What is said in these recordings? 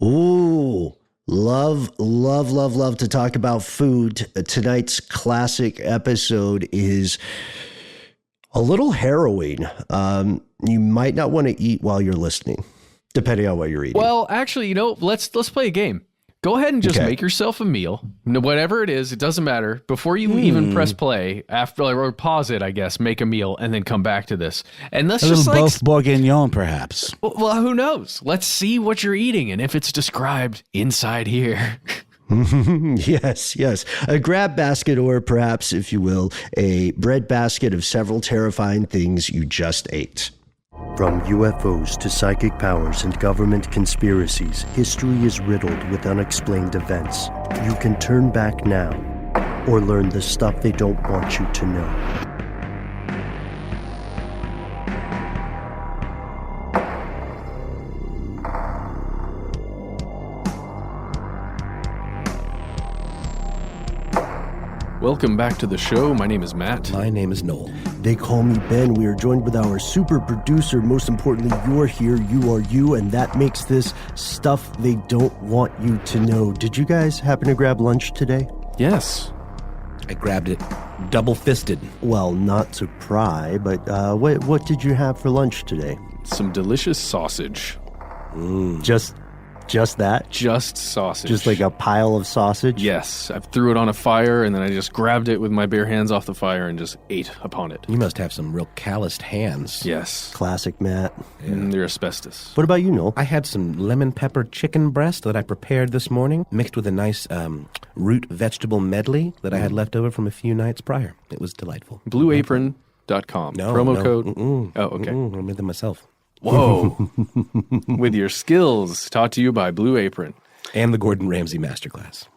Ooh, love to talk about food. Tonight's classic episode is a little harrowing. You might not want to eat while you're listening, depending on what you're eating. Well, actually, let's play a game. Go ahead and just make yourself a meal, whatever it is. It doesn't matter. Before you even press play, or pause it, I guess, make a meal and then come back to this. And let's just both bourguignon, perhaps. Well, who knows? Let's see what you're eating and if it's described inside here. Yes. A grab basket, or perhaps, if you will, a bread basket of several terrifying things you just ate. From UFOs to psychic powers and government conspiracies, history is riddled with unexplained events. You can turn back now or learn the stuff they don't want you to know. Welcome back to the show. My name is Matt. My name is Noel. They call me Ben. We are joined with our super producer. Most importantly, you're here, you are you, and that makes this stuff they don't want you to know. Did you guys happen to grab lunch today? Yes. I grabbed it double-fisted. Well, not to pry, but what did you have for lunch today? Some delicious sausage. Just that? Just sausage. Just like a pile of sausage? Yes. I threw it on a fire, and then I just grabbed it with my bare hands off the fire and just ate upon it. You must have some real calloused hands. Yes. Classic Matt. And they're asbestos. What about you, Noel? I had some lemon pepper chicken breast that I prepared this morning, mixed with a nice root vegetable medley that I had left over from a few nights prior. It was delightful. BlueApron.com. Promo code. Oh, okay. I made them myself. Whoa. With your skills, taught to you by Blue Apron. And the Gordon Ramsay Masterclass.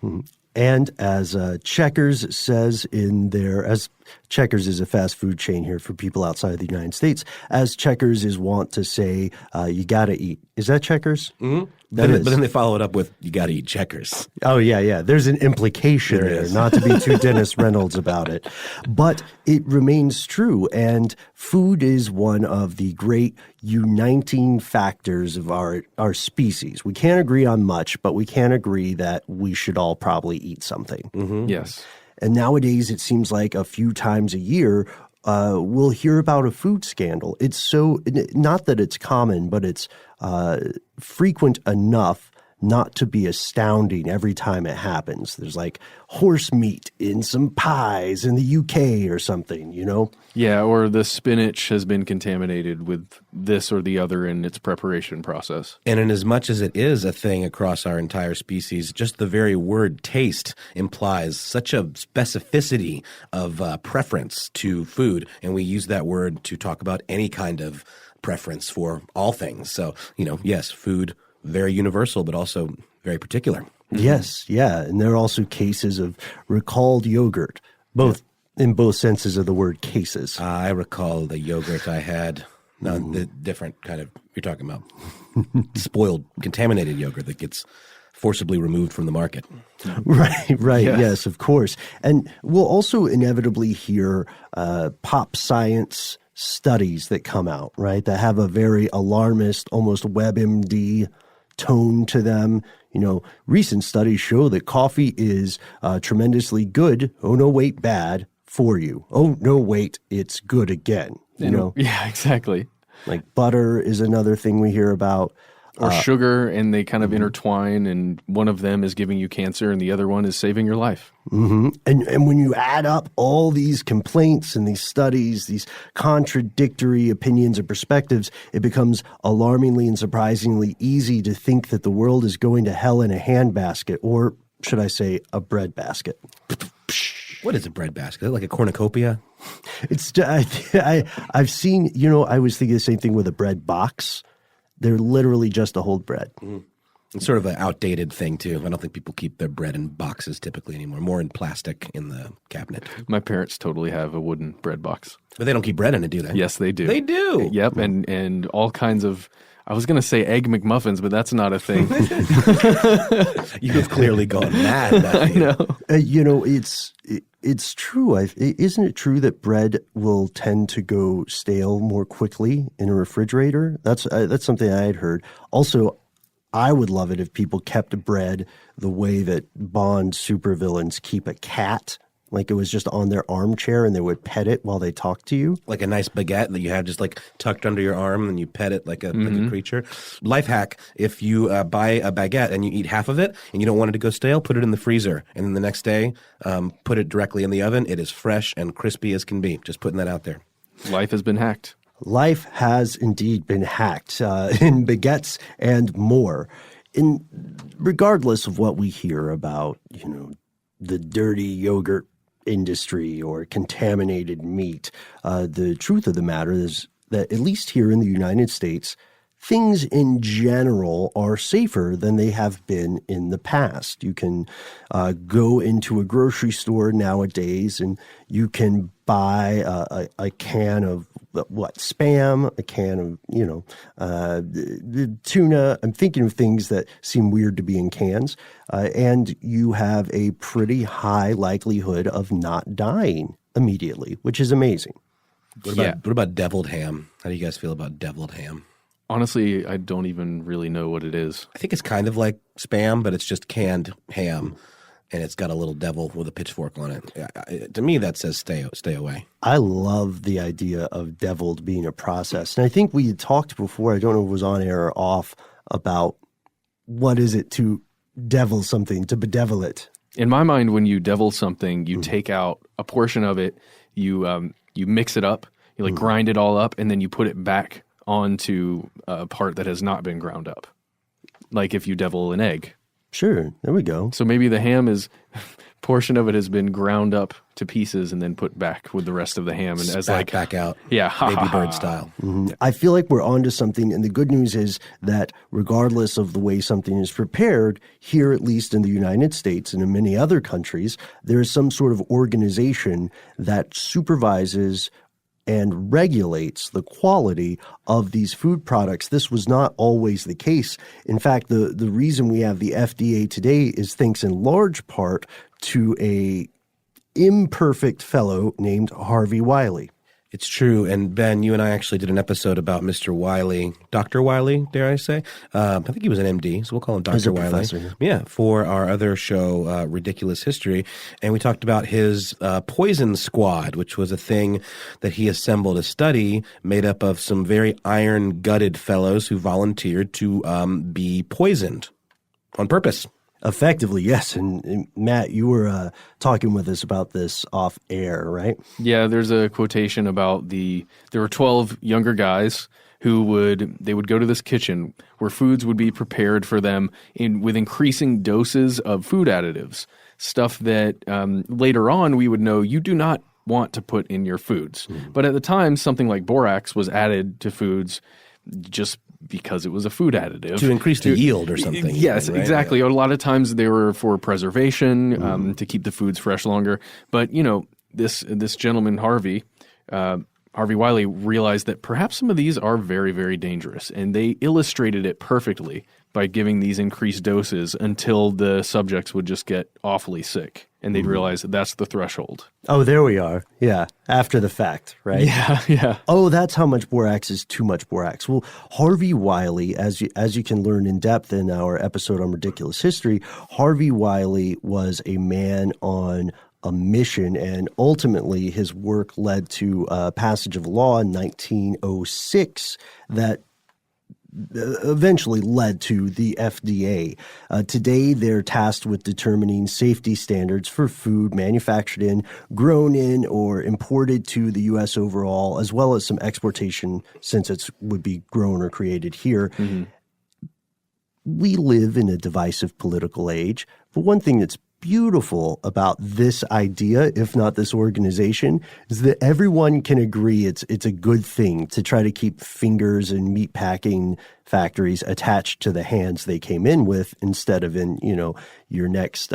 And as Checkers says in their, as Checkers is a fast food chain here for people outside of the United States, as Checkers is wont to say, you gotta eat. Is that Checkers? Mm-hmm. But then they follow it up with, you gotta eat Checkers. Oh, yeah. There's an implication there, not to be too Dennis Reynolds about it. But it remains true, and food is one of the great uniting factors of our species. We can't agree on much, but we can agree that we should all probably eat something. Mm-hmm. Yes. And nowadays, it seems like a few times a year, we'll hear about a food scandal. It's so, not that it's common, but it's frequent enough not to be astounding every time it happens. There's like horse meat in some pies in the UK or something, you know? Yeah, or the spinach has been contaminated with this or the other in its preparation process. And in as much as it is a thing across our entire species, just the very word taste implies such a specificity of preference to food. And we use that word to talk about any kind of preference for all things. So, yes, food, very universal, but also very particular. Yes, yeah. And there are also cases of recalled yogurt, in both senses of the word cases. I recall the yogurt I had, the different kind of, you're talking about spoiled, contaminated yogurt that gets forcibly removed from the market. Right. Yes, of course. And we'll also inevitably hear pop science studies that come out, right, that have a very alarmist, almost WebMD tone to them. Recent studies show that coffee is tremendously good. Oh, no, wait, bad for you. Oh, no, wait, it's good again. Yeah, exactly. Like butter is another thing we hear about. Or sugar, and they kind of intertwine, and one of them is giving you cancer, and the other one is saving your life. Mm-hmm. And when you add up all these complaints and these studies, these contradictory opinions and perspectives, it becomes alarmingly and surprisingly easy to think that the world is going to hell in a handbasket, or should I say a breadbasket. What is a breadbasket? Like a cornucopia? It's I've seen, I was thinking the same thing with a bread box. They're literally just to hold bread. Mm-hmm. It's sort of an outdated thing, too. I don't think people keep their bread in boxes typically anymore, more in plastic in the cabinet. My parents totally have a wooden bread box. But they don't keep bread in it, do they? Yes, they do. They do? Yep, and all kinds of, I was going to say egg McMuffins, but that's not a thing. You have clearly gone mad, Matthew. I know. It's true. Isn't it true that bread will tend to go stale more quickly in a refrigerator? That's something I had heard. Also, I would love it if people kept bread the way that Bond supervillains keep a cat. Like it was just on their armchair and they would pet it while they talk to you. Like a nice baguette that you have just like tucked under your arm and you pet it like a creature. Life hack, if you buy a baguette and you eat half of it and you don't want it to go stale, put it in the freezer. And then the next day, put it directly in the oven. It is fresh and crispy as can be. Just putting that out there. Life has been hacked. Life has indeed been hacked in baguettes and more. Regardless of what we hear about, the dirty yogurt industry or contaminated meat, the truth of the matter is that at least here in the United States, things in general are safer than they have been in the past. You can go into a grocery store nowadays and you can buy a can of Spam, a can of, tuna. I'm thinking of things that seem weird to be in cans. And you have a pretty high likelihood of not dying immediately, which is amazing. What about deviled ham? How do you guys feel about deviled ham? Honestly, I don't even really know what it is. I think it's kind of like Spam, but it's just canned ham. And it's got a little devil with a pitchfork on it. To me, that says stay away. I love the idea of deviled being a process. And I think we had talked before, I don't know if it was on air or off, about what is it to devil something, to bedevil it. In my mind, when you devil something, you take out a portion of it, you mix it up, you grind it all up, and then you put it back onto a part that has not been ground up. Like if you devil an egg. Sure, there we go. So maybe the ham portion of it has been ground up to pieces and then put back with the rest of the ham and as back out. Yeah, baby bird style. Mm-hmm. I feel like we're onto something, and the good news is that regardless of the way something is prepared, here at least in the United States and in many other countries, there is some sort of organization that supervises and regulates the quality of these food products. This was not always the case. In fact, the reason we have the FDA today is thanks in large part to a imperfect fellow named Harvey Wiley. It's true. And Ben, you and I actually did an episode about Mr. Wiley, Dr. Wiley, dare I say. I think he was an MD, so we'll call him Dr. Wiley. Professor. Yeah, for our other show, Ridiculous History. And we talked about his poison squad, which was a thing that he assembled, a study made up of some very iron-gutted fellows who volunteered to be poisoned on purpose. Effectively, yes. And Matt, you were talking with us about this off air, right? Yeah, there's a quotation about there were 12 younger guys who would go to this kitchen where foods would be prepared for them with increasing doses of food additives, stuff that later on we would know you do not want to put in your foods. But at the time, something like borax was added to foods just because it was a food additive. To increase the yield or something. Yes, right? exactly. Yeah. A lot of times they were for preservation, to keep the foods fresh longer. But, this gentleman, Harvey Wiley, realized that perhaps some of these are very, very dangerous. And they illustrated it perfectly by giving these increased doses until the subjects would just get awfully sick. And they'd realize that that's the threshold. Oh, there we are. Yeah. After the fact, right? Yeah. Oh, that's how much borax is too much borax. Well, Harvey Wiley, as you can learn in depth in our episode on Ridiculous History, Harvey Wiley was a man on a mission, and ultimately his work led to a passage of law in 1906 that eventually led to the FDA. Today, they're tasked with determining safety standards for food manufactured in, grown in, or imported to the U.S. overall, as well as some exportation since it would be grown or created here. Mm-hmm. We live in a divisive political age, but one thing that's beautiful about this idea, if not this organization, is that everyone can agree it's a good thing to try to keep fingers and meat packing factories attached to the hands they came in with instead of in, your next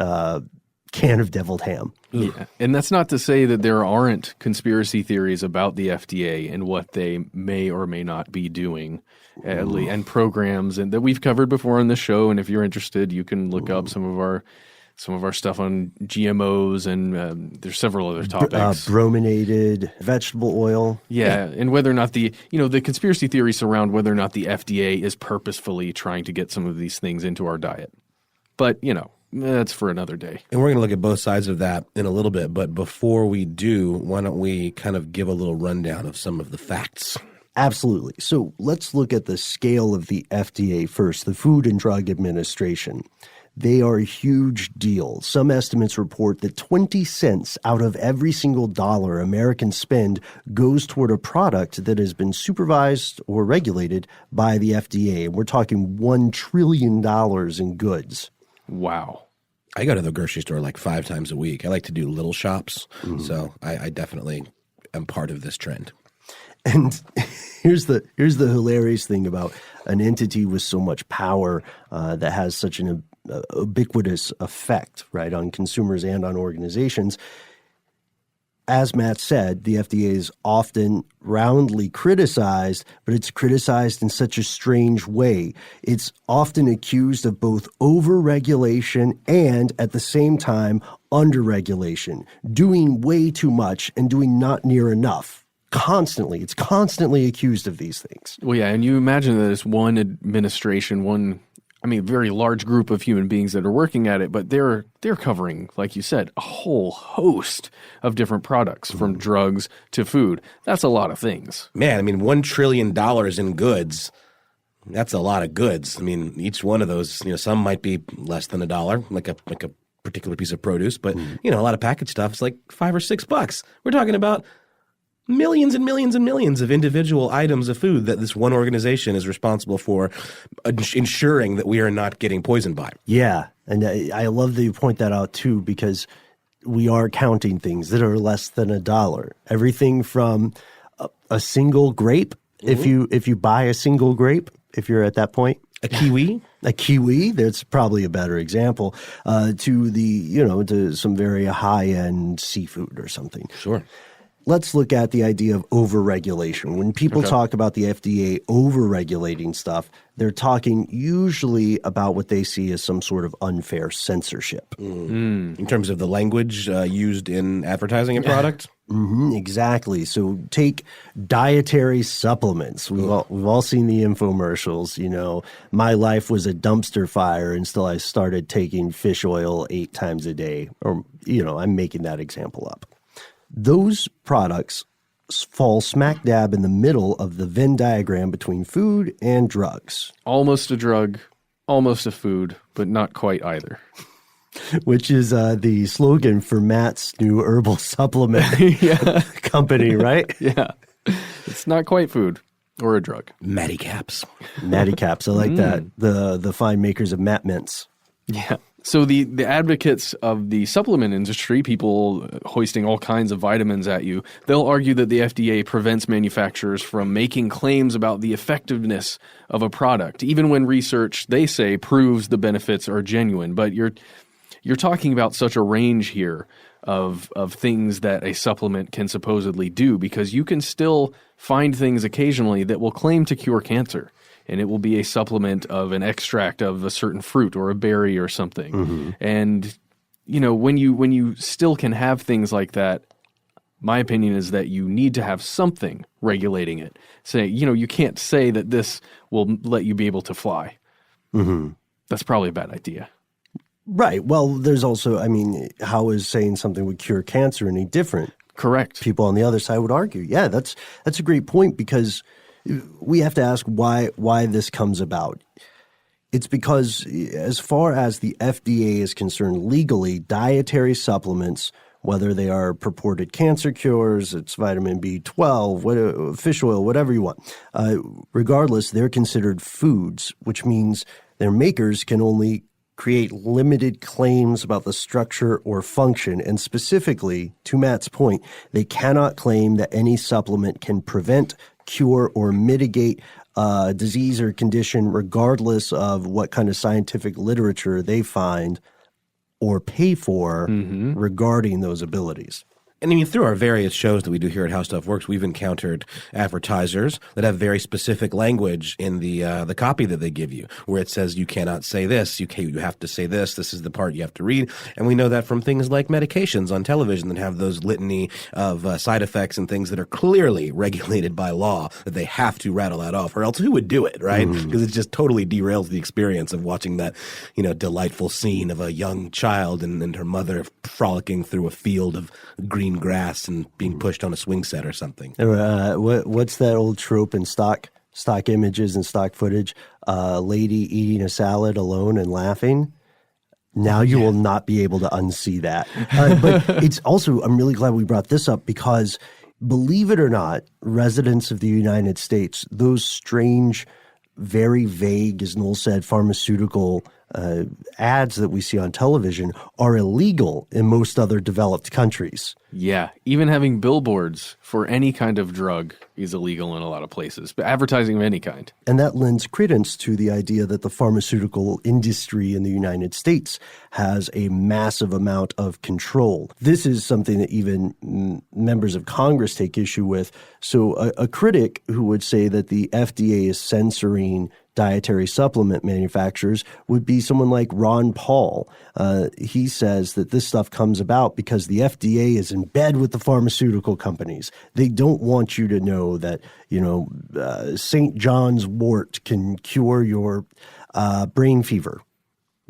can of deviled ham. Yeah. And that's not to say that there aren't conspiracy theories about the FDA and what they may or may not be doing, and programs and that we've covered before on this show. And if you're interested, you can look up some of our some of our stuff on GMOs, and there's several other topics. Brominated vegetable oil. Yeah, and whether or not the conspiracy theories surround whether or not the FDA is purposefully trying to get some of these things into our diet. But, that's for another day. And we're going to look at both sides of that in a little bit. But before we do, why don't we kind of give a little rundown of some of the facts? Absolutely. So let's look at the scale of the FDA first, the Food and Drug Administration. They are a huge deal. Some estimates report that 20 cents out of every single dollar Americans spend goes toward a product that has been supervised or regulated by the FDA. And we're talking $1 trillion in goods. Wow. I go to the grocery store like 5 times a week. I like to do little shops. So I definitely am part of this trend. And here's the hilarious thing about an entity with so much power that has such an ubiquitous effect, right, on consumers and on organizations. As Matt said, the FDA is often roundly criticized, but it's criticized in such a strange way. It's often accused of both over-regulation and, at the same time, under-regulation, doing way too much and doing not near enough. Constantly. It's constantly accused of these things. Well, yeah, and you imagine that it's one administration, very large group of human beings that are working at it, but they're covering, like you said, a whole host of different products, from drugs to food. That's a lot of things. Man, $1 trillion in goods, that's a lot of goods. Each one of those, some might be less than $1, like a particular piece of produce, but, a lot of packaged stuff is like $5 or $6. We're talking about millions and millions and millions of individual items of food that this one organization is responsible for ensuring that we are not getting poisoned by. Yeah, and I love that you point that out too, because we are counting things that are less than $1. Everything from a single grape, if you buy a single grape, if you're at that point. A kiwi? A kiwi, that's probably a better example, to some very high-end seafood or something. Sure. Let's look at the idea of overregulation. When people talk about the FDA overregulating stuff, they're talking usually about what they see as some sort of unfair censorship. In terms of the language used in advertising a product? Exactly. So take dietary supplements. We've all seen the infomercials. My life was a dumpster fire until I started taking fish oil 8 times a day. Or, I'm making that example up. Those products fall smack dab in the middle of the Venn diagram between food and drugs. Almost a drug, almost a food, but not quite either. Which is the slogan for Matt's new herbal supplement company, right? Yeah. It's not quite food or a drug. Matty Caps. Matty Caps. I like that. The fine makers of Matt Mints. Yeah. So the advocates of the supplement industry, people hoisting all kinds of vitamins at you, they'll argue that the FDA prevents manufacturers from making claims about the effectiveness of a product, even when research, they say, proves the benefits are genuine. But you're talking about such a range here of things that a supplement can supposedly do, because you can still find things occasionally that will claim to cure cancer. And it will be a supplement of an extract of a certain fruit or a berry or something. And, when you still can have things like that, my opinion is that you need to have something regulating it. Say, you can't say that this will let you be able to fly. That's probably a bad idea. Right. Well, there's also, how is saying something would cure cancer any different? Correct. People on the other side would argue. Yeah, that's a great point, because we have to ask why this comes about. It's because as far as the FDA is concerned, legally, dietary supplements, whether they are purported cancer cures, it's vitamin B12, fish oil, whatever you want, regardless, they're considered foods, which means their makers can only create limited claims about the structure or function. And specifically, to Matt's point, they cannot claim that any supplement can prevent, cure, or mitigate disease or condition, regardless of what kind of scientific literature they find or pay for regarding those abilities. And I mean, through our various shows that we do here at How Stuff Works, we've encountered advertisers that have very specific language in the copy that they give you, where it says you cannot say this, you have to say this, this is the part you have to read. And we know that from things like medications on television that have those litany of side effects and things that are clearly regulated by law, that they have to rattle that off, or else who would do it, right? Because it just totally derails the experience of watching that, delightful scene of a young child and her mother frolicking through a field of green grass and being pushed on a swing set or something. What's that old trope in stock images and stock footage? Lady eating a salad alone and laughing. Now you will not be able to unsee that. But it's also, I'm really glad we brought this up because, believe it or not, residents of the United States, those strange, very vague, as Noel said, pharmaceutical ads that we see on television are illegal in most other developed countries. Yeah, even having billboards for any kind of drug is illegal in a lot of places, but advertising of any kind. And that lends credence to the idea that the pharmaceutical industry in the United States has a massive amount of control. This is something that even members of Congress take issue with. So a critic who would say that the FDA is censoring dietary supplement manufacturers would be someone like Ron Paul. He says that this stuff comes about because the FDA is in bed with the pharmaceutical companies. They don't want you to know that, St. John's wort can cure your brain fever.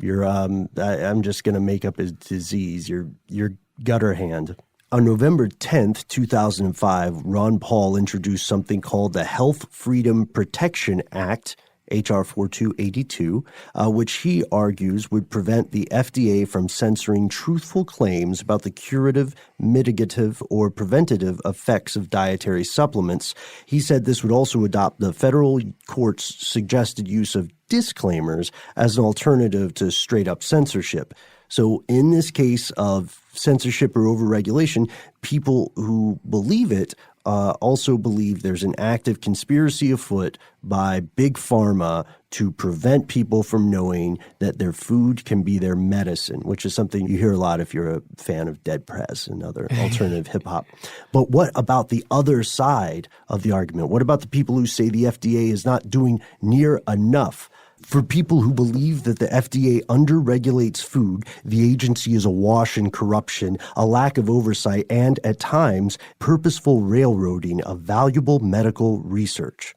I'm just going to make up a disease, your gutter hand. On November 10th, 2005, Ron Paul introduced something called the Health Freedom Protection Act, H.R. 4282, which he argues would prevent the FDA from censoring truthful claims about the curative, mitigative, or preventative effects of dietary supplements. He said this would also adopt the federal court's suggested use of disclaimers as an alternative to straight-up censorship. So in this case of censorship or overregulation, people who believe it also believe there's an active conspiracy afoot by Big Pharma to prevent people from knowing that their food can be their medicine, which is something you hear a lot if you're a fan of Dead Prez and other alternative hip-hop. But what about the other side of the argument? What about the people who say the FDA is not doing near enough? For people who believe that the FDA underregulates food, the agency is awash in corruption, a lack of oversight, and, at times, purposeful railroading of valuable medical research.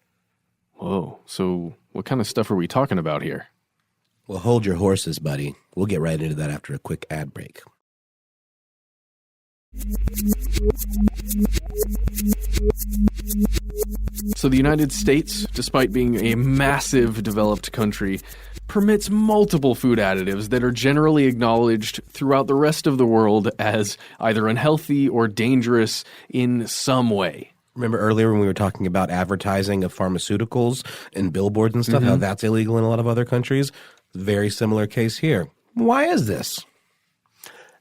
Whoa. So what kind of stuff are we talking about here? Well, hold your horses, buddy. We'll get right into that after a quick ad break. So the United States, despite being a massive developed country, permits multiple food additives that are generally acknowledged throughout the rest of the world as either unhealthy or dangerous in some way. Remember earlier when we were talking about advertising of pharmaceuticals and billboards and stuff, how that's illegal in a lot of other countries? Very similar case here. Why is this?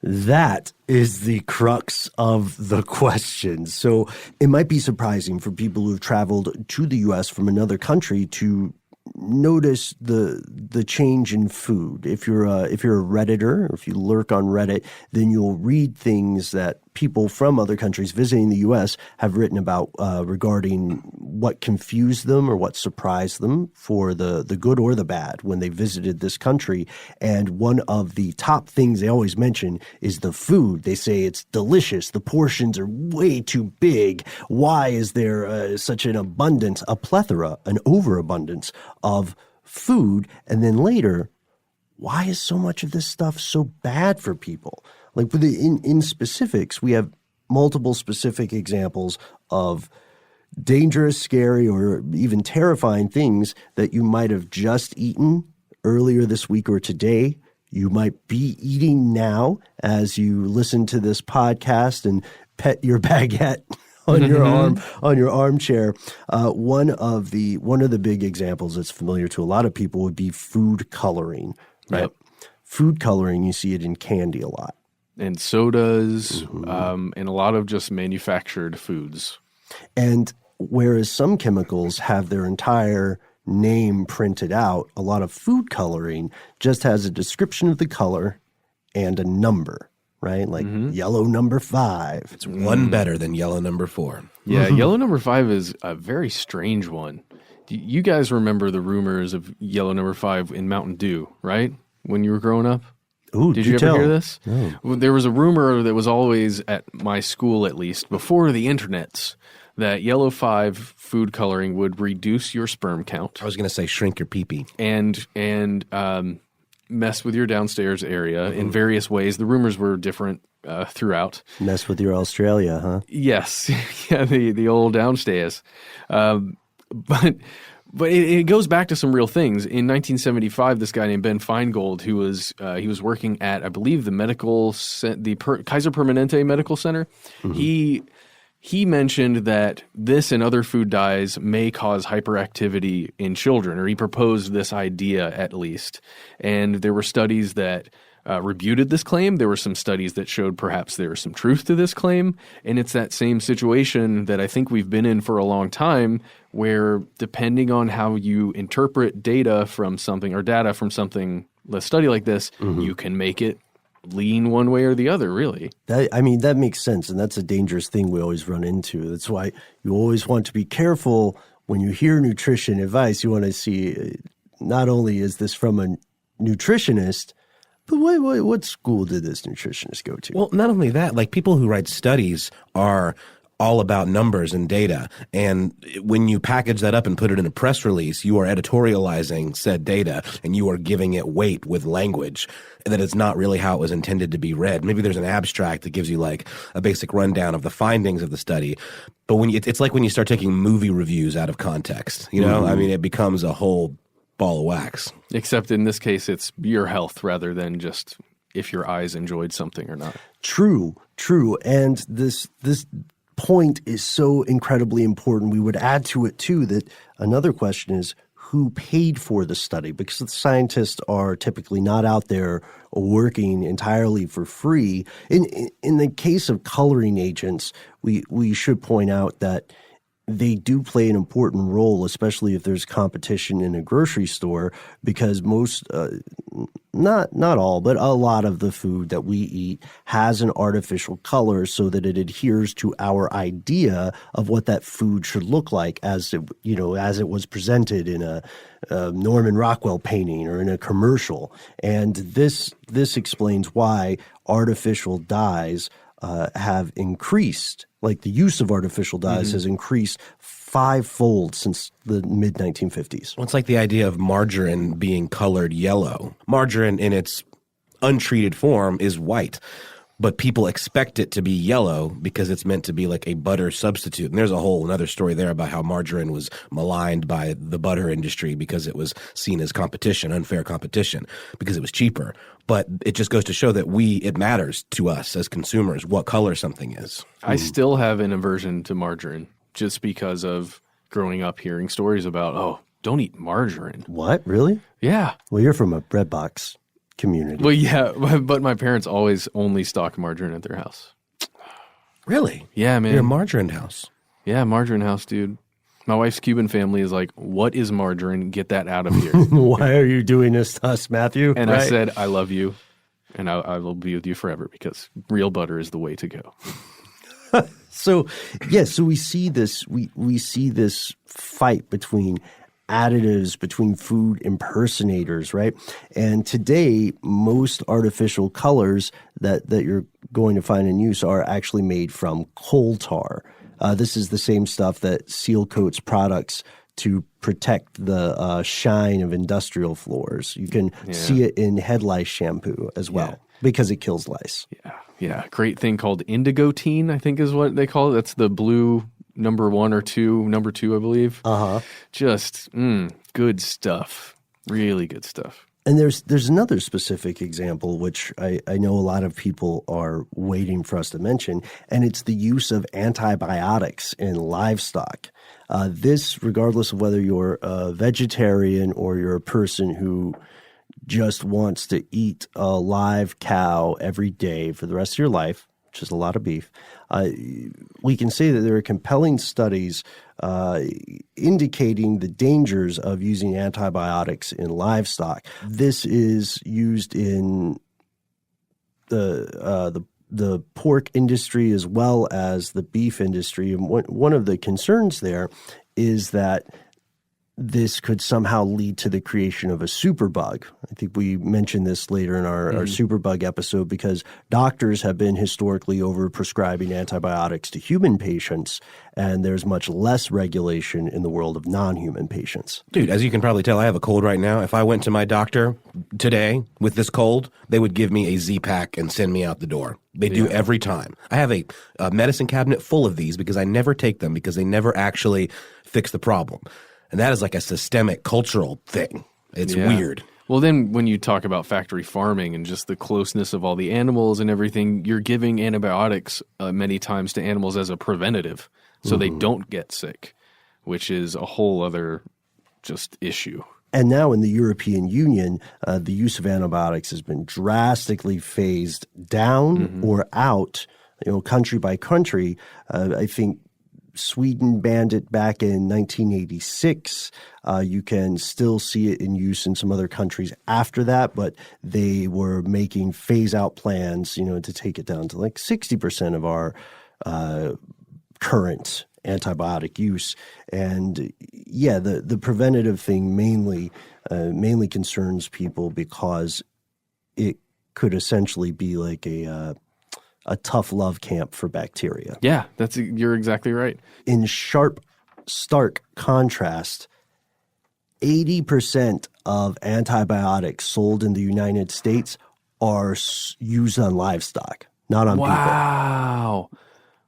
That is the crux of the question. So it might be surprising for people who've traveled to the U.S. from another country to notice the change in food. If you're a Redditor, or if you lurk on Reddit, then you'll read things that people from other countries visiting the U.S. have written about regarding what confused them or what surprised them for the good or the bad when they visited this country. And one of the top things they always mention is the food. They say it's delicious. The portions are way too big. Why is there such an abundance, a plethora, an overabundance of food? And then later, why is so much of this stuff so bad for people? Like in specifics, we have multiple specific examples of dangerous, scary, or even terrifying things that you might have just eaten earlier this week or today. You might be eating now as you listen to this podcast and pet your baguette on your on your armchair. One of the big examples that's familiar to a lot of people would be food coloring. Right, Yep. Food coloring. You see it in candy a lot. And sodas, and a lot of just manufactured foods. And whereas some chemicals have their entire name printed out, a lot of food coloring just has a description of the color and a number. right? Like yellow number 5. It's one better than yellow number 4. Yeah, yellow number 5 is a very strange one. You guys remember the rumors of yellow number 5 in Mountain Dew, right? When you were growing up? Ooh, did you ever hear this? No. Well, there was a rumor that was always at my school, at least before the internets, that yellow 5 food coloring would reduce your sperm count. I was going to say shrink your pee-pee. And mess with your downstairs area in various ways. The rumors were different throughout. Mess with your Australia, huh? Yes. Yeah, the old downstairs. But it goes back to some real things. In 1975, this guy named Ben Feingold, who was he was working at, I believe, the Kaiser Permanente Medical Center. He mentioned that this and other food dyes may cause hyperactivity in children, or he proposed this idea at least. And there were studies that rebuted this claim. There were some studies that showed perhaps there was some truth to this claim. And it's that same situation that I think we've been in for a long time, where depending on how you interpret data from something, a study like this, you can make it lean one way or the other, really. That makes sense, and that's a dangerous thing we always run into. That's why you always want to be careful when you hear nutrition advice. You want to see not only is this from a nutritionist, but what school did this nutritionist go to? Well, not only that, like people who write studies are all about numbers and data. And when you package that up and put it in a press release, you are editorializing said data and you are giving it weight with language that is not really how it was intended to be read. Maybe there's an abstract that gives you like a basic rundown of the findings of the study. But when it's like when you start taking movie reviews out of context, you know, I mean, it becomes a whole ball of wax. Except in this case, it's your health rather than just if your eyes enjoyed something or not. True. And this point is so incredibly important. We would add to it too that another question is who paid for the study, because the scientists are typically not out there working entirely for free. In the case of coloring agents, we should point out that they do play an important role, especially if there's competition in a grocery store, because most, not all, but a lot of the food that we eat has an artificial color so that it adheres to our idea of what that food should look like as it was presented in a Norman Rockwell painting or in a commercial. And this explains why artificial dyes have increased. Like the use of artificial dyes has increased 5-fold since the mid-1950s. Well, it's like the idea of margarine being colored yellow. Margarine in its untreated form is white, but people expect it to be yellow because it's meant to be like a butter substitute. And there's a whole another story there about how margarine was maligned by the butter industry because it was seen as competition, unfair competition, because it was cheaper. But it just goes to show that it matters to us as consumers what color something is. I still have an aversion to margarine just because of growing up hearing stories about, don't eat margarine. What? Really? Yeah. Well, you're from a bread box community. Well, yeah, but my parents always only stock margarine at their house. Really? Yeah, man. You're a margarine house. Yeah, margarine house, dude. My wife's Cuban family is like, what is margarine? Get that out of here. Why are you doing this to us, Matthew? And I said, I love you, and I will be with you forever because real butter is the way to go. So we see this. We see this fight between additives, between food impersonators, right? And today, most artificial colors that you're going to find in use are actually made from coal tar. This is the same stuff that seal coats products to protect the shine of industrial floors. You can see it in head lice shampoo as well because it kills lice. Yeah. Great thing called indigotine, I think is what they call it. That's the blue number 1 or 2, number 2, I believe. Just good stuff. Really good stuff. And there's another specific example, which I know a lot of people are waiting for us to mention, and it's the use of antibiotics in livestock. This, regardless of whether you're a vegetarian or you're a person who just wants to eat a live cow every day for the rest of your life, which is a lot of beef, we can say that there are compelling studies indicating the dangers of using antibiotics in livestock. This is used in the the pork industry as well as the beef industry. And one of the concerns there is that this could somehow lead to the creation of a superbug. I think we mentioned this later in our superbug episode, because doctors have been historically overprescribing antibiotics to human patients, and there's much less regulation in the world of non-human patients. Dude, as you can probably tell, I have a cold right now. If I went to my doctor today with this cold, they would give me a Z-Pack and send me out the door. They do every time. I have a medicine cabinet full of these because I never take them because they never actually fix the problem. And that is like a systemic cultural thing. It's weird. Well, then when you talk about factory farming and just the closeness of all the animals and everything, you're giving antibiotics many times to animals as a preventative so they don't get sick, which is a whole other just issue. And now in the European Union, the use of antibiotics has been drastically phased down or out, country by country. I think Sweden banned it back in 1986. You can still see it in use in some other countries after that, but they were making phase-out plans, to take it down to like 60% of our current antibiotic use. And the preventative thing mainly concerns people because it could essentially be like a tough love camp for bacteria. Yeah, you're exactly right. In stark contrast, 80% of antibiotics sold in the United States are used on livestock, not on people.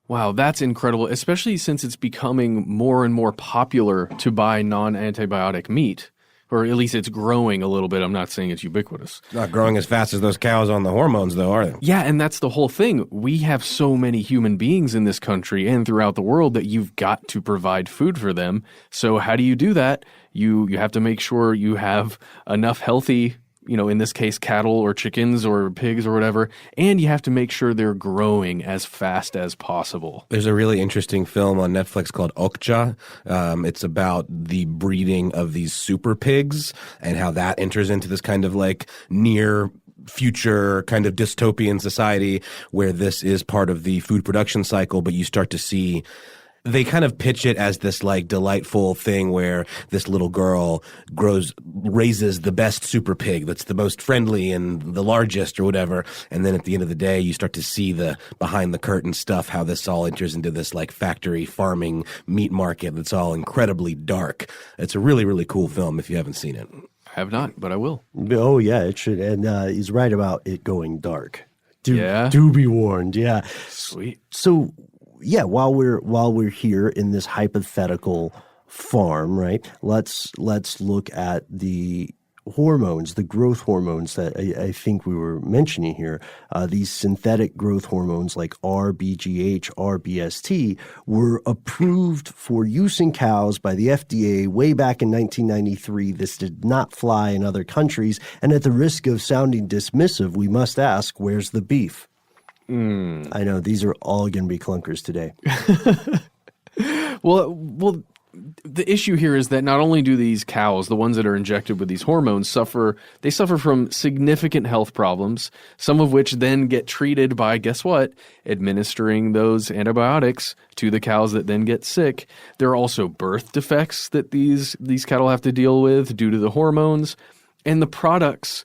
Wow, that's incredible, especially since it's becoming more and more popular to buy non-antibiotic meat. Or at least it's growing a little bit. I'm not saying it's ubiquitous. Not growing as fast as those cows on the hormones, though, are they? Yeah, and that's the whole thing. We have so many human beings in this country and throughout the world that you've got to provide food for them. So how do you do that? You have to make sure you have enough healthy, in this case, cattle or chickens or pigs or whatever, and you have to make sure they're growing as fast as possible. There's a really interesting film on Netflix called Okja. It's about the breeding of these super pigs and how that enters into this kind of like near future kind of dystopian society where this is part of the food production cycle, but you start to see they kind of pitch it as this like delightful thing where this little girl raises the best super pig that's the most friendly and the largest or whatever. And then at the end of the day, you start to see the behind the curtain stuff, how this all enters into this like factory farming meat market that's all incredibly dark. It's a really, really cool film if you haven't seen it. I have not, but I will. Oh, yeah, it should. And he's right about it going dark. Do be warned. Yeah. Sweet. So, yeah, while we're here in this hypothetical farm, right? Let's look at the hormones, the growth hormones that I think we were mentioning here. These synthetic growth hormones like RBGH, RBST were approved for use in cows by the FDA way back in 1993. This did not fly in other countries. And at the risk of sounding dismissive, we must ask, where's the beef? I know these are all going to be clunkers today. Well, the issue here is that not only do these cows, the ones that are injected with these hormones, suffer from significant health problems, some of which then get treated by, guess what, administering those antibiotics to the cows that then get sick. There are also birth defects that these cattle have to deal with due to the hormones, and the products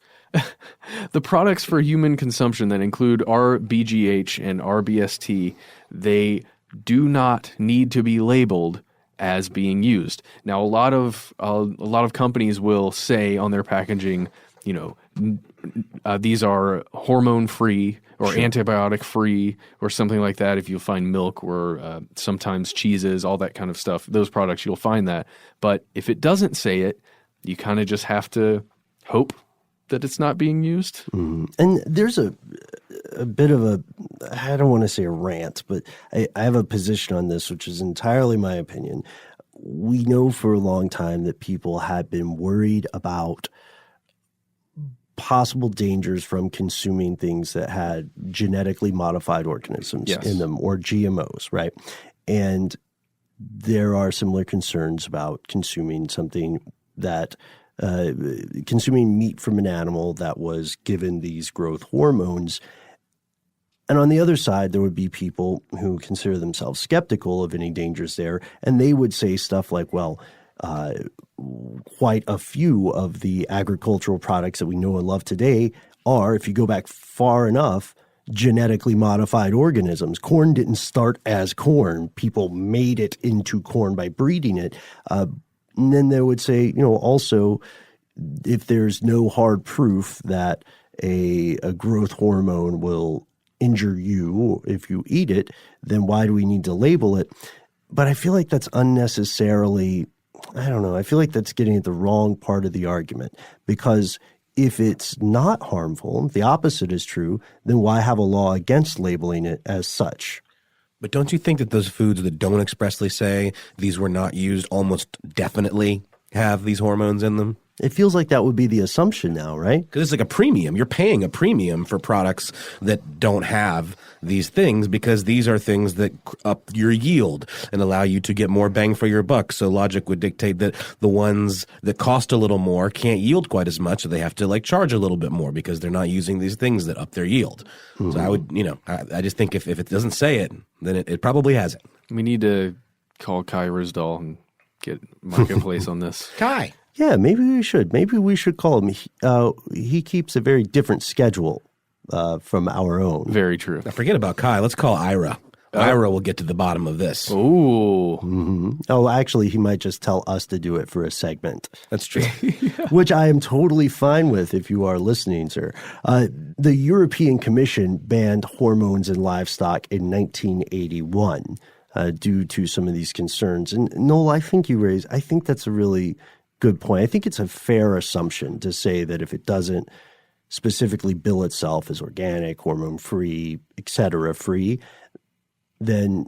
for human consumption that include RBGH and RBST, they do not need to be labeled as being used. Now, a lot of companies will say on their packaging, these are hormone-free or antibiotic-free or something like that. If you find milk or sometimes cheeses, all that kind of stuff, those products, you'll find that. But if it doesn't say it, you kind of just have to hope that it's not being used. And there's a bit of a, I don't want to say a rant, but I have a position on this, which is entirely my opinion. We know for a long time that people had been worried about possible dangers from consuming things that had genetically modified organisms in them, or GMOs, right? And there are similar concerns about consuming something that consuming meat from an animal that was given these growth hormones. And on the other side, there would be people who consider themselves skeptical of any dangers there, and they would say stuff like, well, quite a few of the agricultural products that we know and love today are, if you go back far enough, genetically modified organisms. Corn didn't start as corn. People made it into corn by breeding it. And then they would say, also, if there's no hard proof that a growth hormone will injure you if you eat it, then why do we need to label it? But I feel like that's unnecessarily, I don't know, I feel like that's getting at the wrong part of the argument, because if it's not harmful, if the opposite is true, then why have a law against labeling it as such? But don't you think that those foods that don't expressly say these were not used almost definitely have these hormones in them? It feels like that would be the assumption now, right? Because it's like a premium. You're paying a premium for products that don't have these things, because these are things that up your yield and allow you to get more bang for your buck. So logic would dictate that the ones that cost a little more can't yield quite as much, so they have to charge a little bit more because they're not using these things that up their yield. Mm-hmm. So I would, I just think if it doesn't say it, then it probably has it. We need to call Kai Risdall and get marketplace on this. Kai. Yeah, maybe we should. Maybe we should call him. He keeps a very different schedule from our own. Very true. Now forget about Kai. Let's call Ira. Ira will get to the bottom of this. Ooh. Mm-hmm. Oh, actually, he might just tell us to do it for a segment. That's true. Which I am totally fine with if you are listening, sir. The European Commission banned hormones in livestock in 1981 due to some of these concerns. And Noel, I think that's a really good point. I think it's a fair assumption to say that if it doesn't specifically bill itself as organic, hormone-free, et cetera, free, then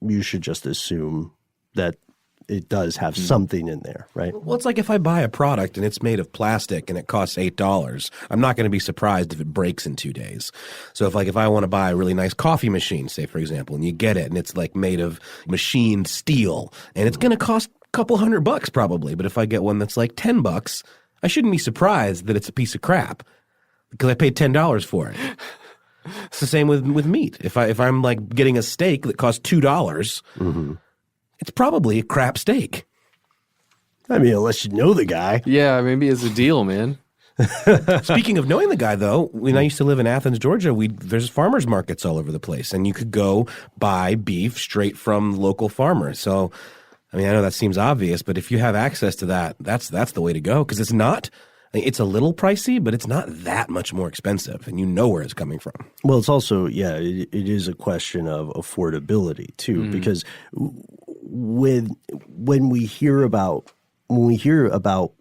you should just assume that it does have something in there, right? Well, it's like if I buy a product and it's made of plastic and it costs $8, I'm not going to be surprised if it breaks in 2 days. So if I want to buy a really nice coffee machine, say, for example, and you get it and it's made of machined steel and it's going to cost couple $100 probably, but if I get one that's $10, I shouldn't be surprised that it's a piece of crap because I paid $10 for it. It's the same with meat. If I'm getting a steak that costs $2, mm-hmm. It's probably a crap steak. I mean, unless you know the guy. Yeah, maybe it's a deal, man. Speaking of knowing the guy, though, when I used to live in Athens, Georgia, there's farmers markets all over the place, and you could go buy beef straight from local farmers. So I mean, I know that seems obvious, but if you have access to that, that's the way to go, because it's a little pricey, but it's not that much more expensive, and you know where it's coming from. Well, it's also, it is a question of affordability too, because when we hear about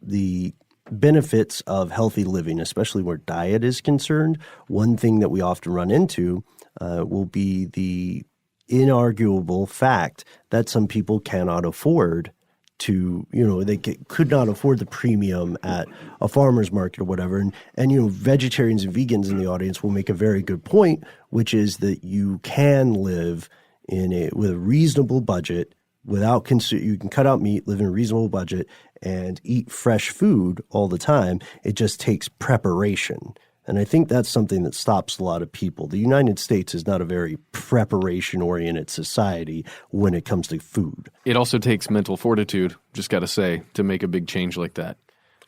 the benefits of healthy living, especially where diet is concerned, one thing that we often run into will be the inarguable fact that some people cannot afford to, they could not afford the premium at a farmer's market or whatever. And vegetarians and vegans in the audience will make a very good point, which is that you can live with a reasonable budget without you can cut out meat, live in a reasonable budget, and eat fresh food all the time. It just takes preparation. And I think that's something that stops a lot of people. The United States is not a very preparation-oriented society when it comes to food. It also takes mental fortitude, just got to say, to make a big change like that.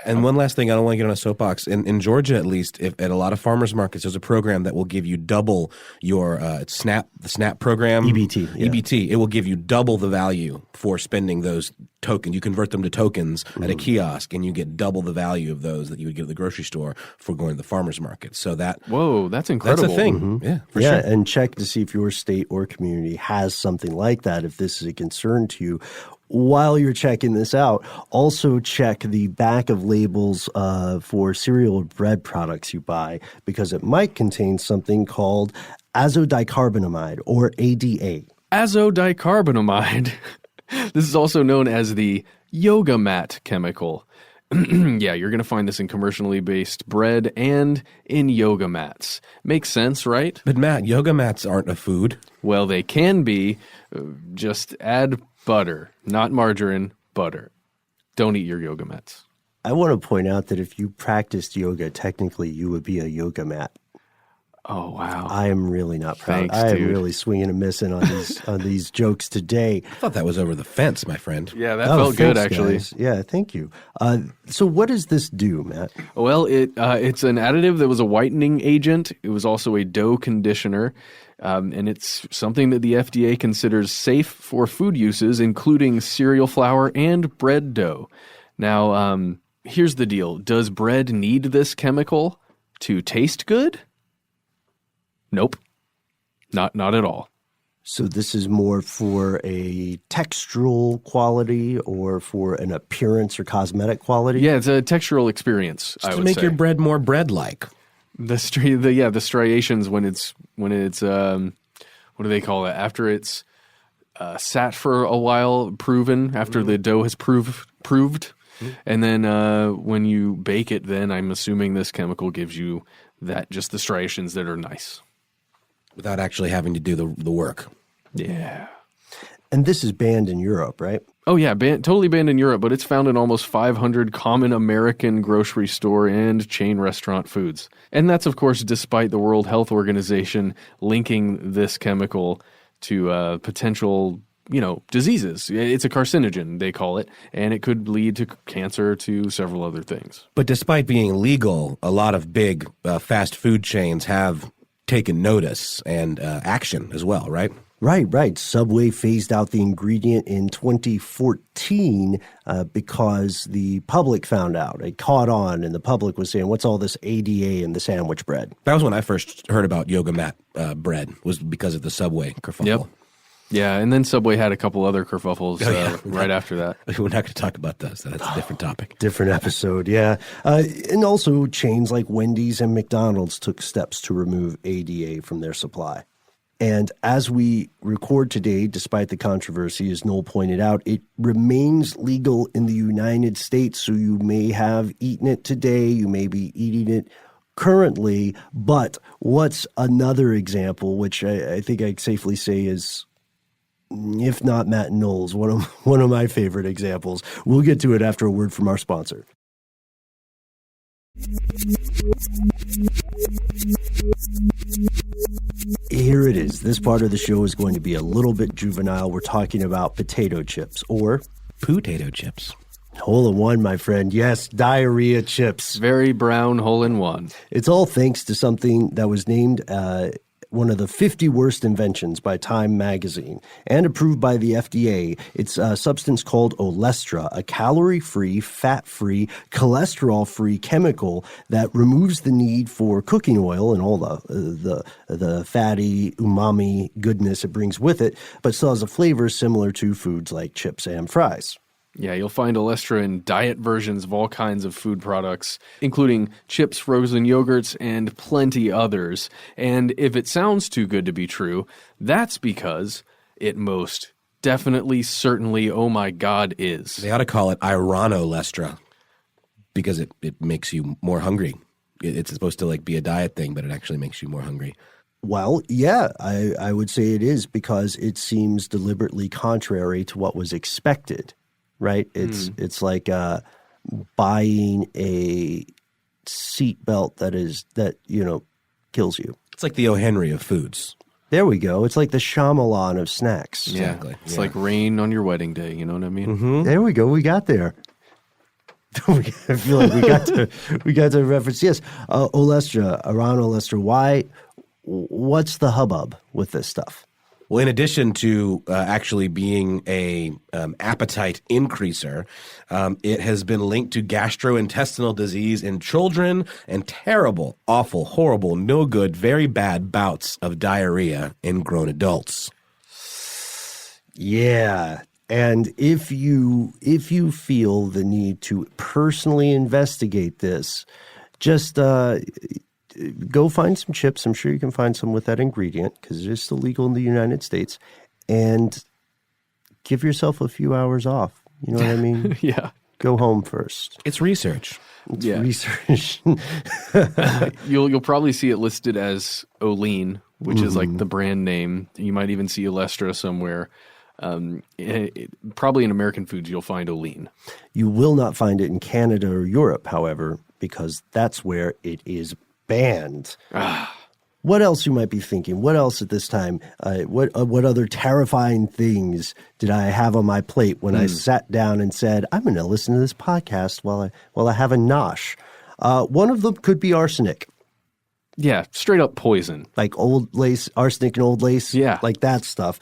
And one last thing, I don't want to get on a soapbox. In Georgia, at least, at a lot of farmers markets, there's a program that will give you double your the SNAP program. EBT. Yeah. EBT. It will give you double the value for spending those tokens. You convert them to tokens at a kiosk, and you get double the value of those that you would get at the grocery store for going to the farmers market. So whoa, that's incredible. That's a thing. Mm-hmm. Yeah, for sure. And check to see if your state or community has something like that, if this is a concern to you. While you're checking this out, also check the back of labels for cereal or bread products you buy, because it might contain something called azodicarbonamide, or ADA. Azodicarbonamide. This is also known as the yoga mat chemical. Yeah, you're going to find this in commercially based bread and in yoga mats. Makes sense, right? But Matt, yoga mats aren't a food. Well, they can be. Just add butter, not margarine, butter. Don't eat your yoga mats. I want to point out that if you practiced yoga, technically you would be a yoga mat. Oh, wow. I am really not proud. Thanks, I am dude. really swinging and missing on these on these jokes today. I thought that was over the fence, my friend. Yeah, that felt good, thanks, actually. guys. Yeah, thank you. So what does this do, Matt? Well, it's an additive that was a whitening agent. It was also a dough conditioner. And it's something that the FDA considers safe for food uses, including cereal flour and bread dough. Now, here's the deal. Does bread need this chemical to taste good? Nope. Not at all. So this is more for a textural quality or for an appearance or cosmetic quality? Yeah, it's a textural experience, I To would make say. your bread more bread-like. The striations when it's what do they call it? After it's sat for a while, proven, after the dough has proved. And then when you bake it, then I'm assuming this chemical gives you just the striations that are nice. Without actually having to do the work. Yeah. And this is banned in Europe, right? Oh, yeah, totally banned in Europe, but it's found in almost 500 common American grocery store and chain restaurant foods. And that's, of course, despite the World Health Organization linking this chemical to potential, diseases. It's a carcinogen, they call it, and it could lead to cancer, to several other things. But despite being legal, a lot of big fast food chains have taken notice and action as well, right? Right. Subway phased out the ingredient in 2014 because the public found out. It caught on, and the public was saying, what's all this ADA in the sandwich bread? That was when I first heard about yoga mat bread, was because of the Subway kerfuffle. Yep. Yeah, and then Subway had a couple other kerfuffles right after that. We're not going to talk about those. That's a different topic. Different episode, yeah. And also chains like Wendy's and McDonald's took steps to remove ADA from their supply. And as we record today, despite the controversy, as Noel pointed out, it remains legal in the United States. So you may have eaten it today, you may be eating it currently. But what's another example, which I think I safely say is, if not Matt and Noel's, one of my favorite examples. We'll get to it after a word from our sponsor. Here it is. This part of the show is going to be a little bit juvenile. We're talking about potato chips, or potato chips. Hole in one, my friend. Yes, diarrhea chips. Very brown hole in one. It's all thanks to something that was named one of the 50 worst inventions by Time magazine and approved by the FDA. It's a substance called Olestra, a calorie-free, fat-free, cholesterol-free chemical that removes the need for cooking oil and all the fatty umami goodness it brings with it, but still has a flavor similar to foods like chips and fries. Yeah, you'll find Olestra in diet versions of all kinds of food products, including chips, frozen yogurts, and plenty others. And if it sounds too good to be true, that's because it most definitely, certainly, oh my God, is. They ought to call it Ironolestra because it makes you more hungry. It's supposed to be a diet thing, but it actually makes you more hungry. Well, yeah, I would say it is because it seems deliberately contrary to what was expected. Right? It's like buying a seatbelt that kills you. It's like the O. Henry of foods. There we go. It's like the Shyamalan of snacks. Exactly. It's like rain on your wedding day. You know what I mean? Mm-hmm. There we go. We got there. I feel like we got to reference. Yes, Olestra, Olestra. What's the hubbub with this stuff? Well, in addition to actually being a appetite increaser, it has been linked to gastrointestinal disease in children and terrible, awful, horrible, no good, very bad bouts of diarrhea in grown adults. Yeah. And if you feel the need to personally investigate this, just go find some chips. I'm sure you can find some with that ingredient because it is still legal in the United States. And give yourself a few hours off. You know what I mean? Yeah. Go home first. It's research. It's research. You'll probably see it listed as Olean, which is like the brand name. You might even see Olestra somewhere. Probably in American foods, you'll find Olean. You will not find it in Canada or Europe, however, because that's where it is banned. What else you might be thinking? What else at this time? What other terrifying things did I have on my plate when I sat down and said, I'm going to listen to this podcast while I have a nosh? One of them could be arsenic. Yeah, straight up poison. Like old lace, arsenic and old lace. Yeah. Like that stuff.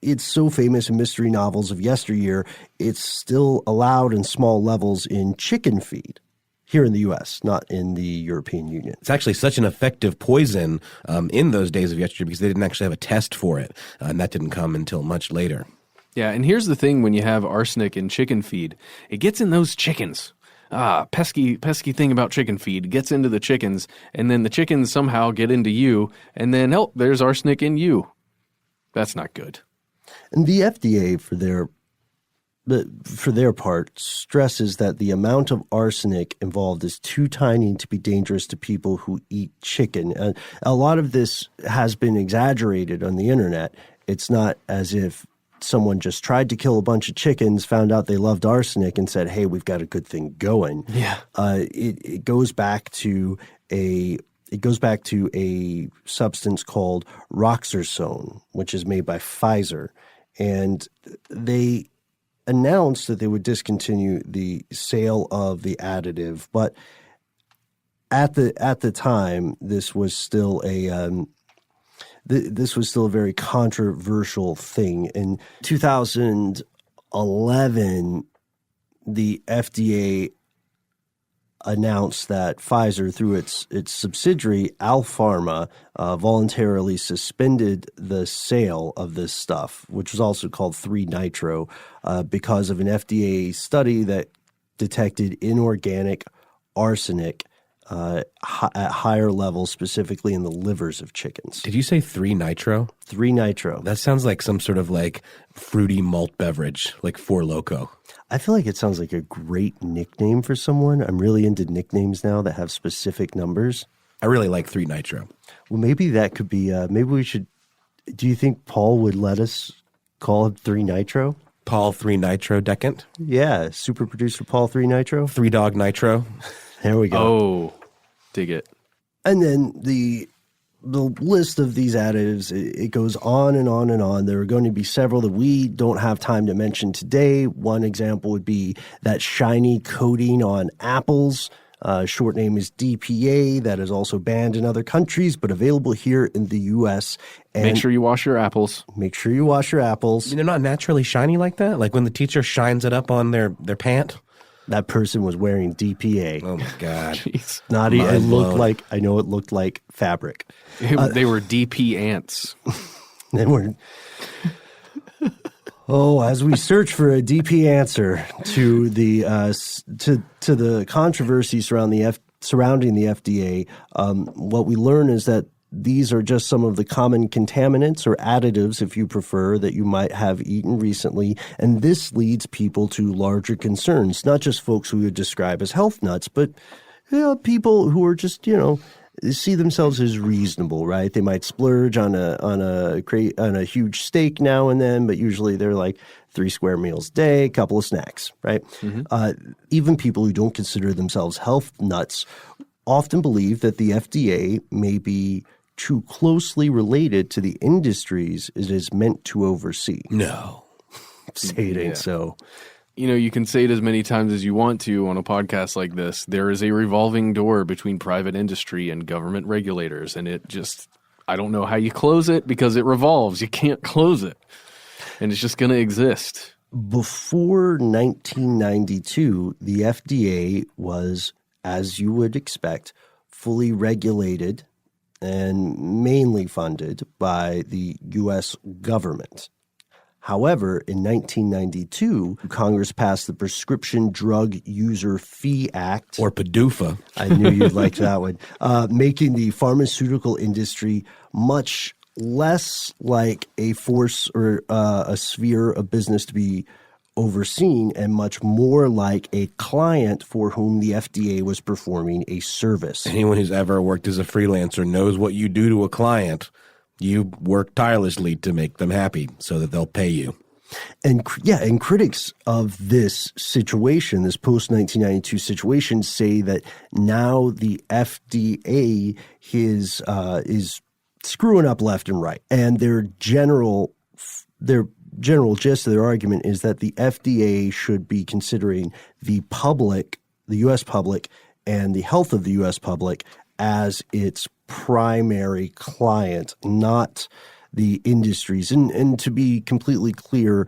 It's so famous in mystery novels of yesteryear. It's still allowed in small levels in chicken feed. Here in the U.S., not in the European Union. It's actually such an effective poison in those days of yesteryear because they didn't actually have a test for it, and that didn't come until much later. Yeah, and here's the thing when you have arsenic in chicken feed, it gets in those chickens. Pesky thing about chicken feed. It gets into the chickens, and then the chickens somehow get into you, and then, there's arsenic in you. That's not good. And the FDA, for their part, stresses that the amount of arsenic involved is too tiny to be dangerous to people who eat chicken. A lot of this has been exaggerated on the internet. It's not as if someone just tried to kill a bunch of chickens, found out they loved arsenic, and said, hey, we've got a good thing going. Yeah. It goes back to a substance called roxarsone, which is made by Pfizer. And they announced that they would discontinue the sale of the additive, but at the time, this was still a very controversial thing. In 2011, the FDA announced that Pfizer, through its subsidiary Alpharma, voluntarily suspended the sale of this stuff, which was also called 3-nitro, because of an FDA study that detected inorganic arsenic at higher levels, specifically in the livers of chickens. Did you say 3-nitro? 3-nitro. That sounds like some sort of like fruity malt beverage, like Four Loko. I feel like it sounds like a great nickname for someone. I'm really into nicknames now that have specific numbers. I really like 3-nitro. Well, maybe that could be, maybe we should, do you think Paul would let us call him 3-nitro? Paul 3-nitro decant? Yeah, super producer Paul 3-nitro. 3-dog nitro. There we go. Oh, dig it. And then the list of these additives, it goes on and on and on. There are going to be several that we don't have time to mention today. One example would be that shiny coating on apples. Short name is DPA. That is also banned in other countries, but available here in the U.S. And make sure you wash your apples. Make sure you wash your apples. I mean, they're not naturally shiny like that? Like when the teacher shines it up on their pant? That person was wearing DPA. Oh, my God. Jeez. Not even, it looked like fabric. They were DP ants. They were. As we search for a DP answer to the to the controversy surrounding the FDA, what we learn is that these are just some of the common contaminants or additives, if you prefer, that you might have eaten recently. And this leads people to larger concerns, not just folks who we would describe as health nuts, but people who are just, see themselves as reasonable, right? They might splurge on a huge steak now and then, but usually they're like 3 square meals a day, a couple of snacks, right? Mm-hmm. Even people who don't consider themselves health nuts often believe that the FDA may be too closely related to the industries it is meant to oversee. No. Say it ain't so. You can say it as many times as you want to on a podcast like this. There is a revolving door between private industry and government regulators, and I don't know how you close it because it revolves. You can't close it, and it's just going to exist. Before 1992, the FDA was, as you would expect, fully regulated and mainly funded by the U.S. government. However, in 1992, Congress passed the Prescription Drug User Fee Act. Or PDUFA. I knew you'd like that one. Making the pharmaceutical industry much less like a force or a sphere of business to be overseen and much more like a client for whom the FDA was performing a service. Anyone who's ever worked as a freelancer knows what you do to a client. You work tirelessly to make them happy so that they'll pay you. And critics of this situation, this post-1992 situation, say that now the FDA is screwing up left and right. And their general gist of their argument is that the FDA should be considering the public, the U.S. public, and the health of the U.S. public as its primary client, not the industries. And to be completely clear,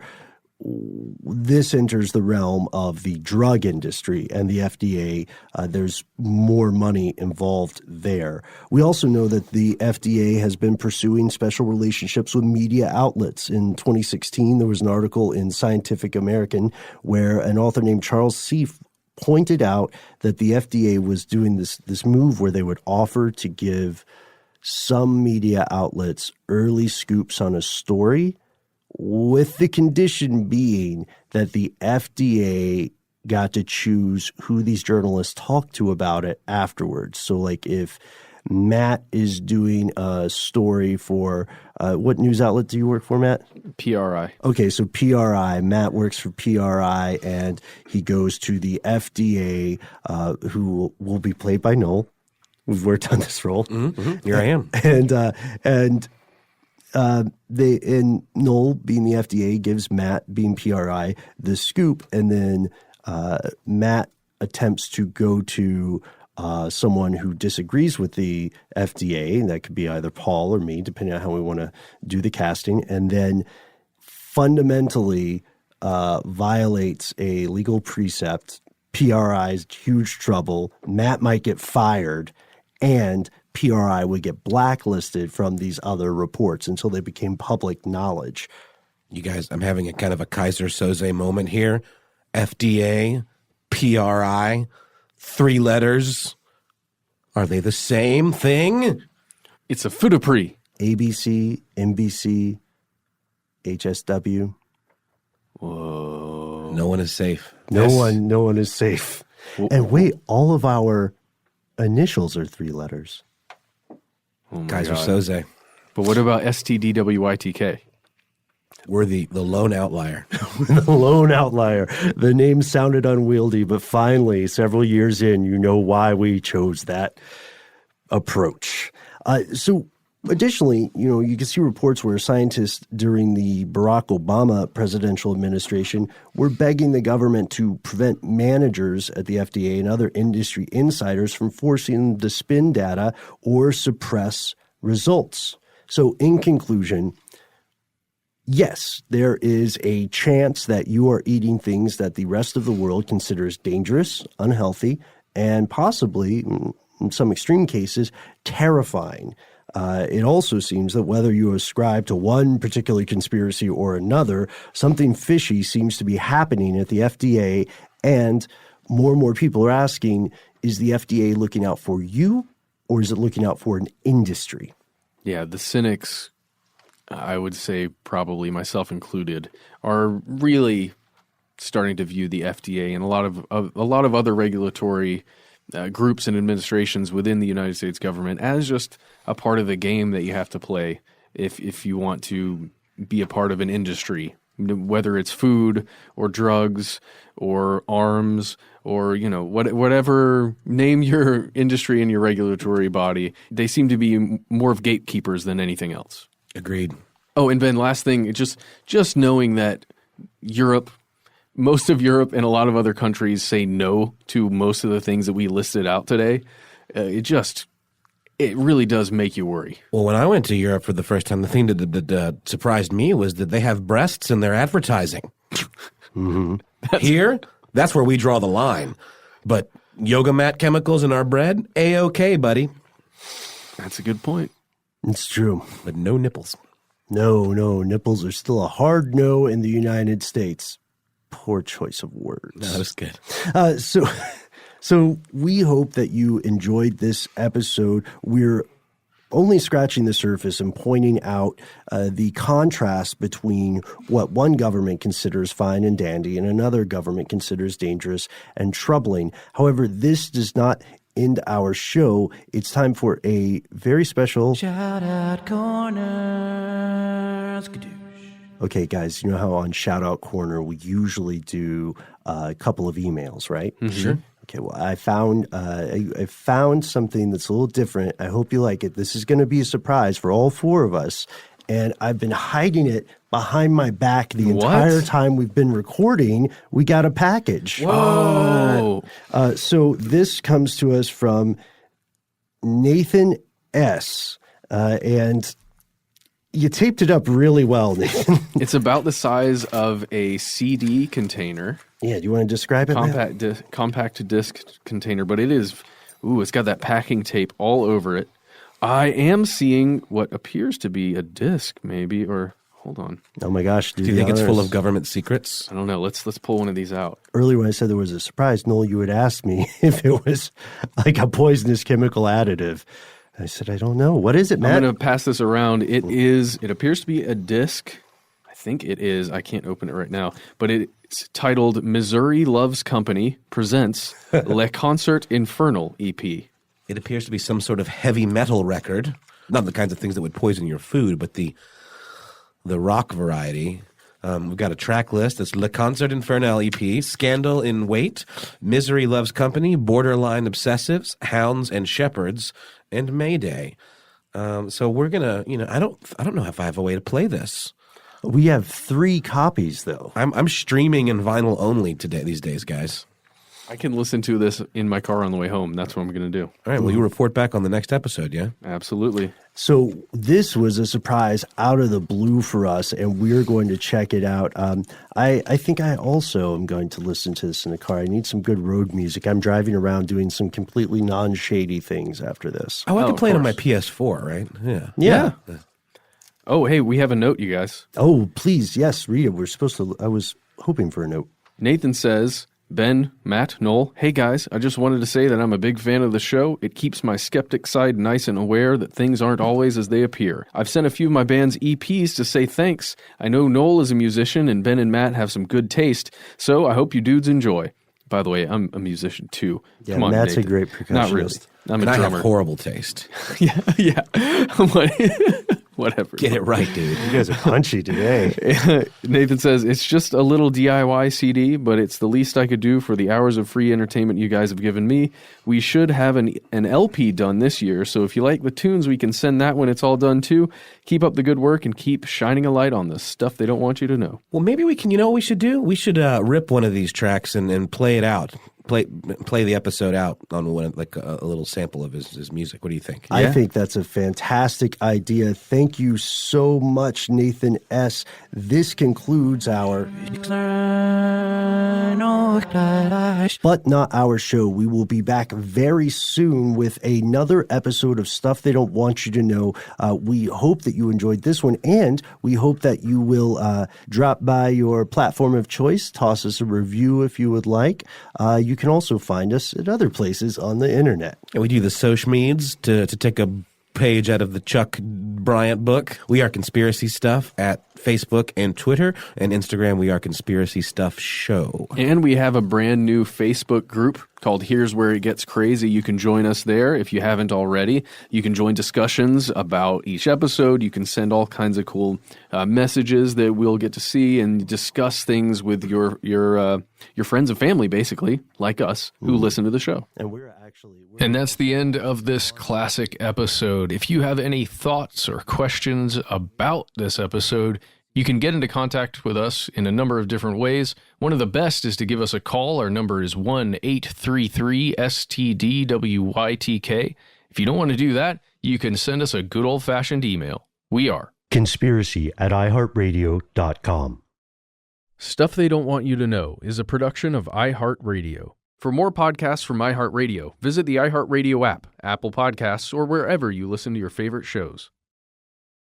this enters the realm of the drug industry and the FDA. There's more money involved there. We also know that the FDA has been pursuing special relationships with media outlets. In 2016, there was an article in Scientific American where an author named Charles Seif pointed out that the FDA was doing this move where they would offer to give some media outlets early scoops on a story, with the condition being that the FDA got to choose who these journalists talk to about it afterwards. So like if Matt is doing a story for what news outlet do you work for, Matt? PRI. Okay, so PRI. Matt works for PRI, and he goes to the FDA, who will be played by Noel. We've worked on this role. Mm-hmm. Here I am. And Noel, being the FDA, gives Matt, being PRI, the scoop, and then Matt attempts to go to someone who disagrees with the FDA, and that could be either Paul or me, depending on how we want to do the casting, and then fundamentally violates a legal precept. PRI's huge trouble. Matt might get fired, and PRI would get blacklisted from these other reports until they became public knowledge. You guys, I'm having a kind of a Kaiser Soze moment here. FDA, PRI, 3 letters. Are they the same thing? It's a Fudupree. ABC, NBC, HSW. Whoa. No one is safe. No one is safe. And wait, all of our initials are 3 letters. Oh Kaiser God. Soze. But what about stdwytk? We're the lone outlier. The lone outlier. The name sounded unwieldy, but finally, several years in, you know why we chose that approach. So additionally, you can see reports where scientists during the Barack Obama presidential administration were begging the government to prevent managers at the FDA and other industry insiders from forcing them to spin data or suppress results. So in conclusion, yes, there is a chance that you are eating things that the rest of the world considers dangerous, unhealthy, and possibly, in some extreme cases, terrifying. It also seems that whether you ascribe to one particular conspiracy or another, something fishy seems to be happening at the FDA, and more people are asking, is the FDA looking out for you, or is it looking out for an industry? Yeah, the cynics, I would say probably myself included, are really starting to view the FDA and a lot of other regulatory groups and administrations within the United States government as just a part of the game that you have to play if you want to be a part of an industry, whether it's food or drugs or arms or whatever, name your industry and your regulatory body. They seem to be more of gatekeepers than anything else. Agreed. Oh, and Ben, last thing, just knowing that most of Europe and a lot of other countries say no to most of the things that we listed out today, it really does make you worry. Well, when I went to Europe for the first time, the thing that surprised me was that they have breasts in their advertising. Mm-hmm. Here, that's where we draw the line. But yoga mat chemicals in our bread, A-okay, buddy. That's a good point. It's true. But no nipples. No, nipples are still a hard no in the United States. Poor choice of words. No, that was good. So we hope that you enjoyed this episode. We're only scratching the surface and pointing out the contrast between what one government considers fine and dandy and another government considers dangerous and troubling. However, this does not end our show. It's time for a very special Shout out corner. Skadoosh. Okay, guys, you know how on Shout Out Corner we usually do a couple of emails, right? Mm-hmm. Sure. Okay, well, I found something that's a little different. I hope you like it. This is going to be a surprise for all four of us, and I've been hiding it behind my back the entire time we've been recording. We got a package. Whoa! So this comes to us from Nathan S. And you taped it up really well, Nathan. It's about the size of a CD container. Yeah, do you want to describe it? Compact disc container, but it is, it's got that packing tape all over it. I am seeing what appears to be a disc, maybe, or hold on. Oh my gosh. Do you think it's full of government secrets? I don't know. Let's pull one of these out. Earlier when I said there was a surprise, Noel, you had asked me if it was like a poisonous chemical additive. I said, I don't know. What is it, Matt? I'm going to pass this around. It appears to be a disc. I think it is. I can't open it right now. But it's titled Missouri Loves Company Presents Le Concert Infernal EP. It appears to be some sort of heavy metal record. Not the kinds of things that would poison your food, but the rock variety. We've got a track list. It's Le Concert Infernal EP, Scandal in Wait, Misery Loves Company, Borderline Obsessives, Hounds and Shepherds, and Mayday. So we're gonna, I don't know if I have a way to play this. We have 3 copies, though. I'm streaming in vinyl only these days, guys. I can listen to this in my car on the way home. That's what I'm going to do. All right. Well, you report back on the next episode, yeah? Absolutely. So this was a surprise out of the blue for us, and we're going to check it out. I think I also am going to listen to this in the car. I need some good road music. I'm driving around doing some completely non-shady things after this. Oh, I can play it on my PS4, right? Yeah. Oh, hey, we have a note, you guys. Oh, please, yes, read it. I was hoping for a note. Nathan says, Ben, Matt, Noel, hey guys, I just wanted to say that I'm a big fan of the show. It keeps my skeptic side nice and aware that things aren't always as they appear. I've sent a few of my band's EPs to say thanks. I know Noel is a musician and Ben and Matt have some good taste, so I hope you dudes enjoy. By the way, I'm a musician too. Yeah, Come on, Matt's Nathan. a great percussionist. Not really. I'm a I drummer. have horrible taste. Yeah. Whatever. Get it right, dude. You guys are punchy today. Nathan says, it's just a little DIY CD, but it's the least I could do for the hours of free entertainment you guys have given me. We should have an LP done this year, so if you like the tunes, we can send that when it's all done too. Keep up the good work and keep shining a light on the stuff they don't want you to know. Well, maybe we can, what we should do? We should rip one of these tracks and play it out. Play the episode out on one, like a little sample of his music. What do you think? I think that's a fantastic idea. Thank you so much, Nathan S. This concludes our But Not Our show. We will be back very soon with another episode of Stuff They Don't Want You to Know. We hope that you enjoyed this one, and we hope that you will drop by your platform of choice, toss us a review if you would like. You can also find us at other places on the internet. And we do the social meds to take a page out of the Chuck Bryant book. We are Conspiracy Stuff at Facebook and Twitter, and Instagram. We are Conspiracy Stuff Show. And we have a brand new Facebook group called Here's Where It Gets Crazy. You can join us there if you haven't already. You can join discussions about each episode. You can send all kinds of cool messages that we'll get to see and discuss things with your friends and family, basically, like us, who listen to the show. And that's the end of this classic episode. If you have any thoughts or questions about this episode, you can get into contact with us in a number of different ways. One of the best is to give us a call. Our number is 1-833-STDWYTK. If you don't want to do that, you can send us a good old-fashioned email. We are conspiracy@iHeartRadio.com. Stuff They Don't Want You to Know is a production of iHeartRadio. For more podcasts from iHeartRadio, visit the iHeartRadio app, Apple Podcasts, or wherever you listen to your favorite shows.